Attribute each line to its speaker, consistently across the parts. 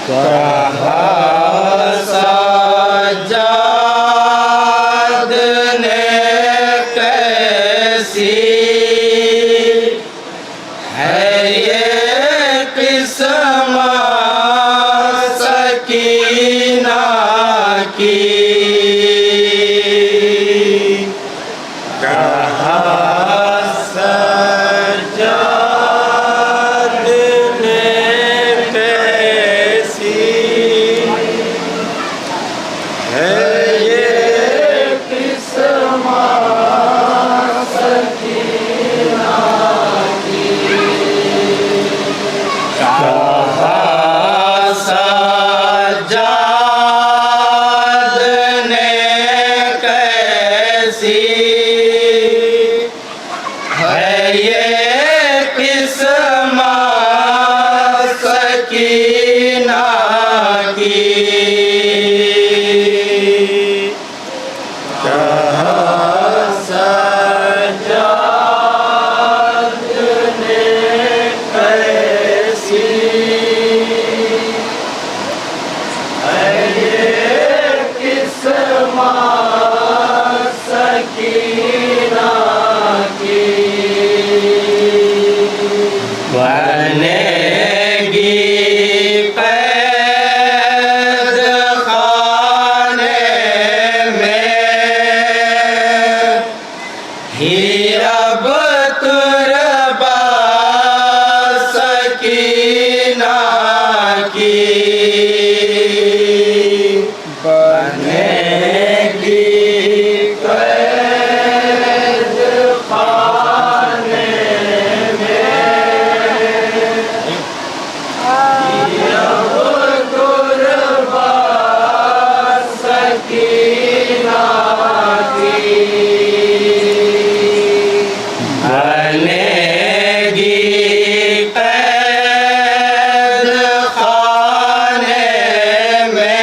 Speaker 1: कहा सज्जाद ने कैसी है ये किस्मत सकीना की। कहा सज्जाद ने कैसी है ये किस्मत सकीना की। कहा सज्जाद ने कैसी है ये किस्मत सकीना की। कहा सज्जाद ने कैसी है ये किस्मत सकीना की। बनेगी कैद खाने में ही अब तुरबा सकीना की। बनेगी कैद खाने में अब तुरबा सकीना की। बनेगी कैद खाने में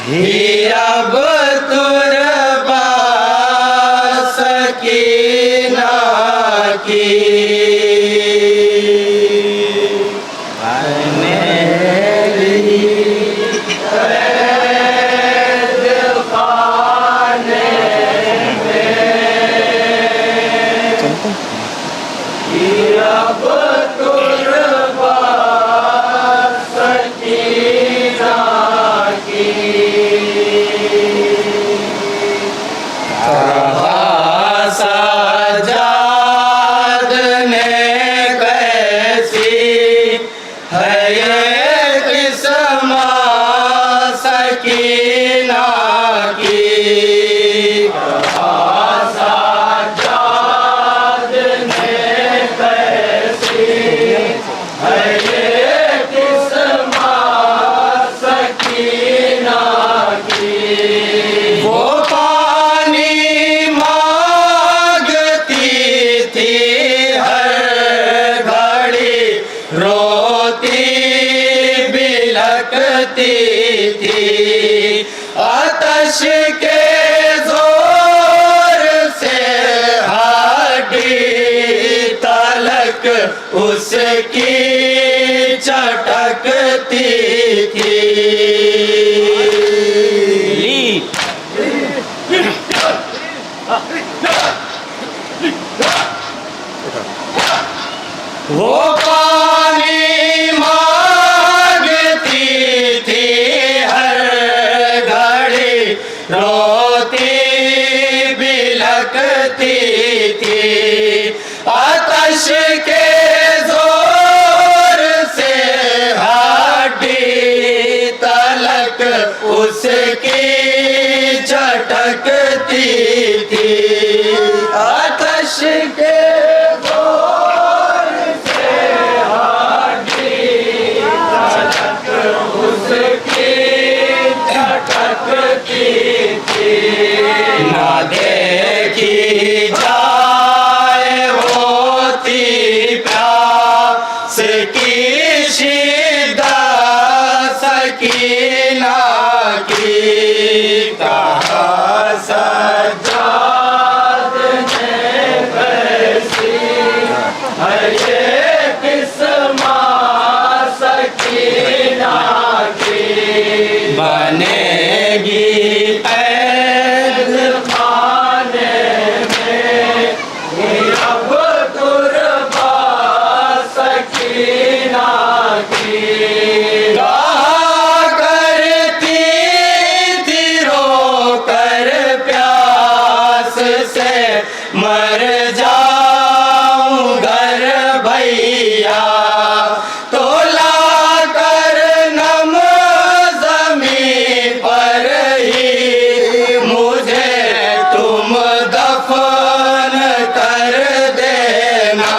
Speaker 1: ही अब तुरबा सकीना की। बनेगी कैद खाने में ही अब तुरबा सकीना की। कहा सज्जाद ने कैसी है ये किस्मत सकीना की। कहा सज्जाद ने कैसी है ये किस्मत सकीना की। वो पानी मांगती थी हर घड़ी, रोती बिलखती थी, आतश के जोर से हड्डी तलक उसकी चटकती थी। वो पानी मांगती थी हर घड़ी, रोती बिलखती थी, आतश के जोर से हड्डी तलक उसकी चटकती थी। आतश के जोर से हड्डी तलक उसकी चटकती थी। ना देखी जाए होती प्यास की शिद्दत सकीना की। कहा सज्जाद ने की कहा करती थी रो कर प्यास से मर जाऊं घर भैया तो ला कर नम जमीन पर ही मुझे तुम दफन कर देना।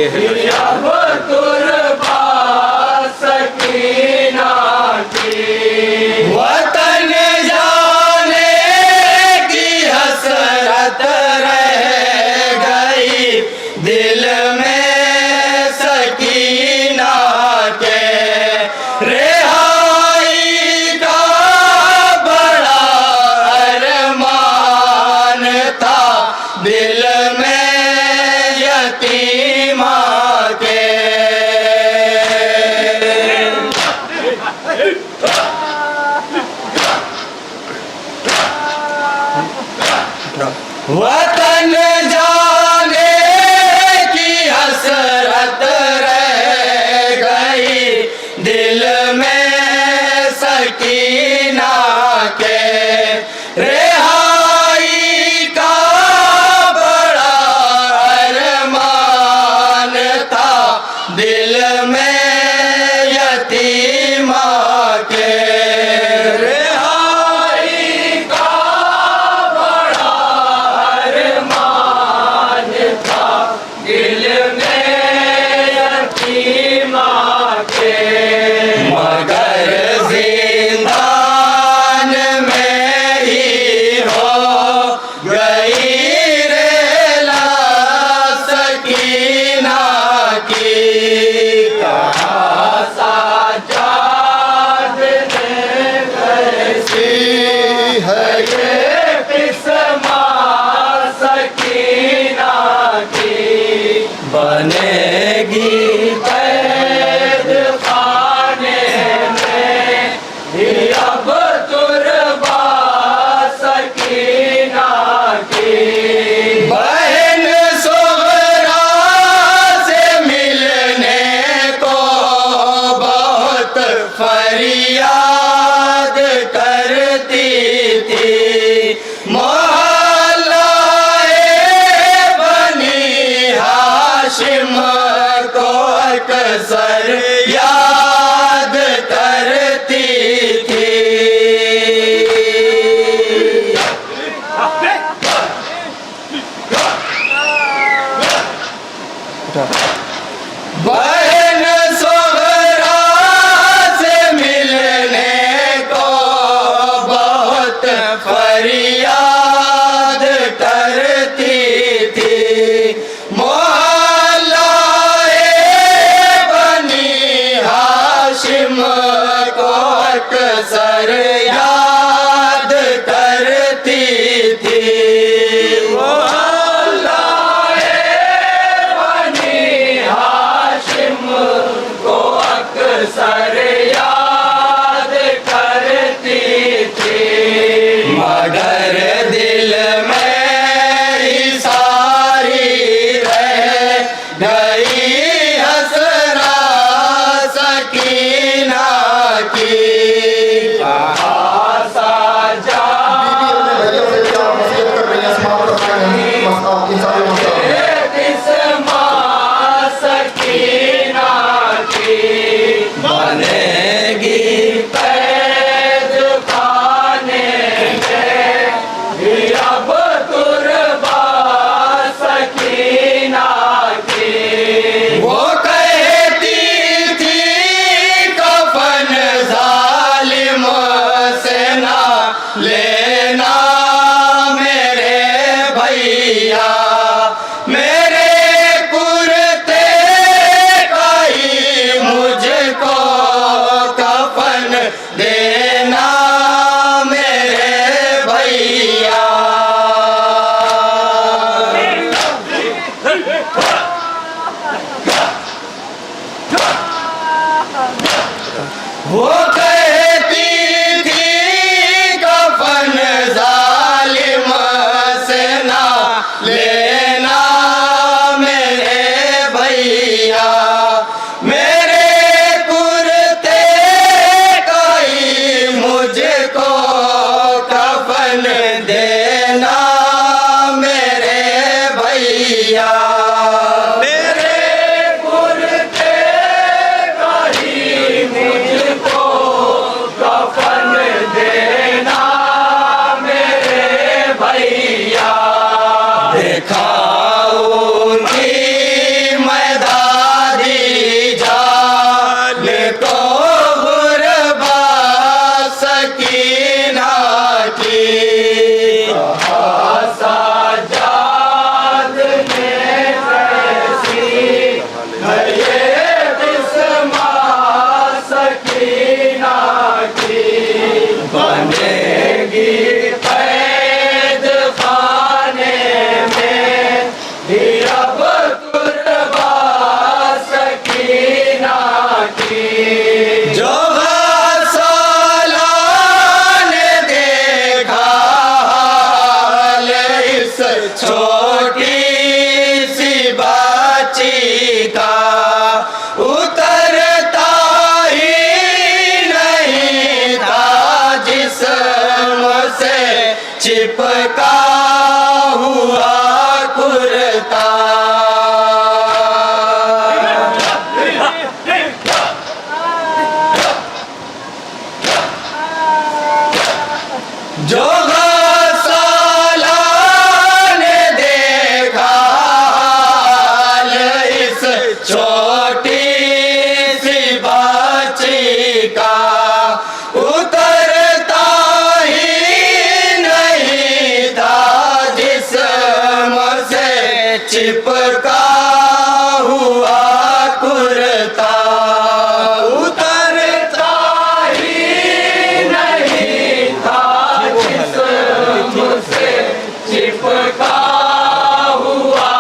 Speaker 1: अब तुरबा सकीना की। वतन जाने की हसरत रह गई दिल में सकीना के। रिहाई का बड़ा अरमान था दिल में यतीमा के। वतन जाने की हसरत रह गई दिल में सकीना के। रिहाई का बड़ा अरमान था दिल में यतीमा के। रिहाई का बड़ा अरमान था दिल में यतीमा के। मगर जिंदान में ही हो गई रेला सकीना की। कहाँ साजाद ने कैसी है ये किस्मा सकीना की। बनेगी कैद खाने में ही अब तुरबा सकीना की। बहन सुगरा से मिलने को बहुत फरियाद करती थी। मोहल्लाए बनी हाशिम को अक्सर याद करती थी। बहन सुगरा से मिलने को बहुत फरियाद करती थी। मोहल्लाए बनी हाशिम को अक्सर याद करती थी। मोहल्लाए बनी हाशिम को अक्सर याद करती थी। मगर दिल में ही सारी रह गई हसरा सकीना की। कहाँ साजा किस्मा सकीना की। बनेगी कैद खाने में ही अब तुरबा सकीना की। वो कहती थी कफन जालिम से ना लेना मेरे भैया। मेरे कुर्ते का ही मुझको कफन देना मेरे भैया। वो कहती थी कफन जालिम से ना लेना मेरे भैया। मेरे कुर्ते का ही मुझको कफन देना मेरे भैया। मेरे कुर्ते का ही मुझको चिपका हुआ कुर्ता। जो गौसाला ने देखा हाल इस छोटी सी बच्ची का, उतरता ही नहीं था जिस्म से चिपका हुआ कुर्ता। उतरता ही नहीं था जिस्म से चिपका हुआ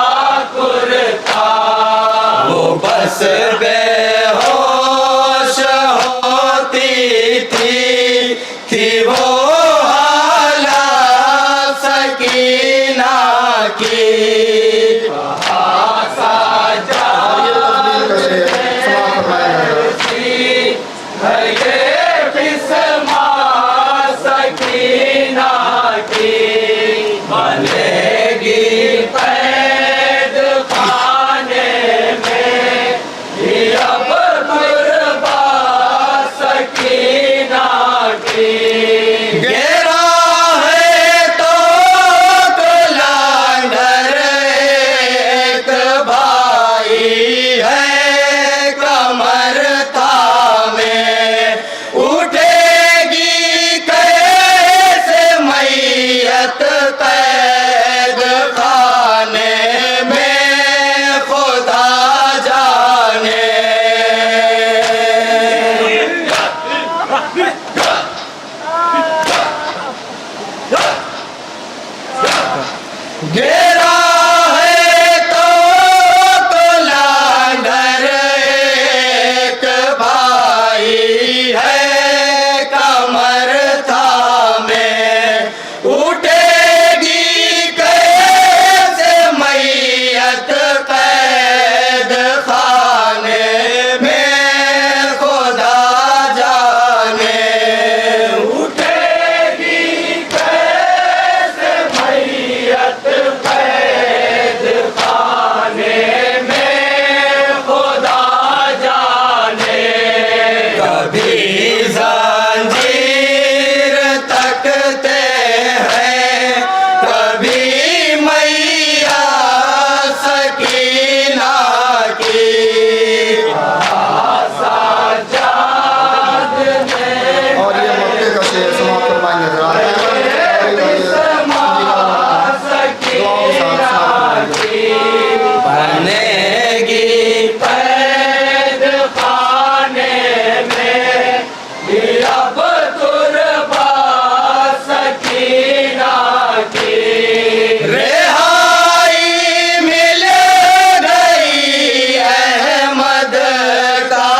Speaker 1: कुर्ता। वो बस बेहोश होती थी वो हालत सकीना की। घेरा है तो कुलांडर एक भाई है कमर थामे। उठेगी कैसे मैयत कैद खाने में खुदा जाने। उठेगी कैसे मैयत कैद खाने में खुदा जाने। कभी जंजीर तकते हैं कभी मैया सकीना की।
Speaker 2: और ये मक्के का शेर समाप्त करवाएंगे
Speaker 1: बनेगी कैद खाने में अब तुरबा सकीना की। रिहाई मिल गई अहमद का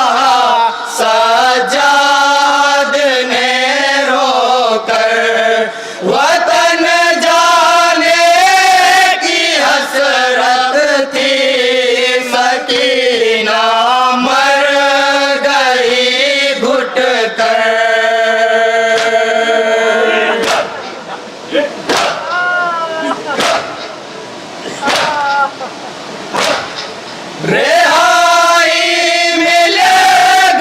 Speaker 1: सजाद ने रोकर। वतन जाने की हसरत थी सकीना मर गई घुट कर। रिहाई मिल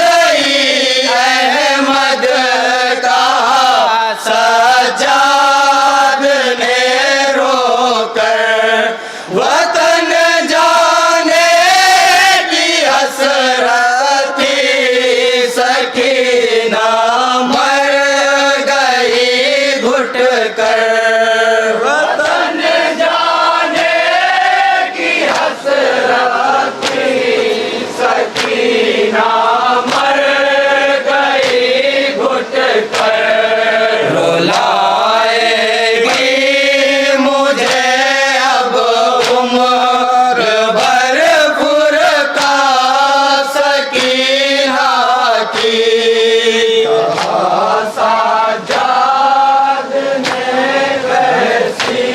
Speaker 1: गई अहमद का सजाद ने रोकर। वतन जाने की हसरत थी सकीना मर गई घुट कर। वतन जाने की हसरत थी सकीना मर गई घुट कर। रुलाएगी मुझे अब उम्र भर फुरका सकीना की। साजाद ने वैसी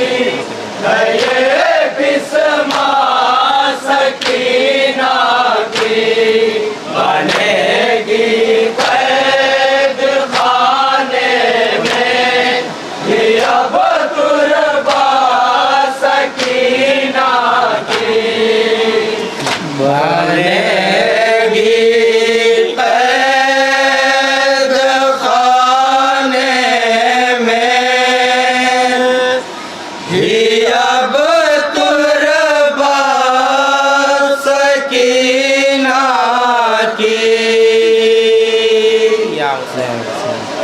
Speaker 1: गए बिस्मा सकीना की। बनेगी कैद खाने में अब Alaihi Wasallam.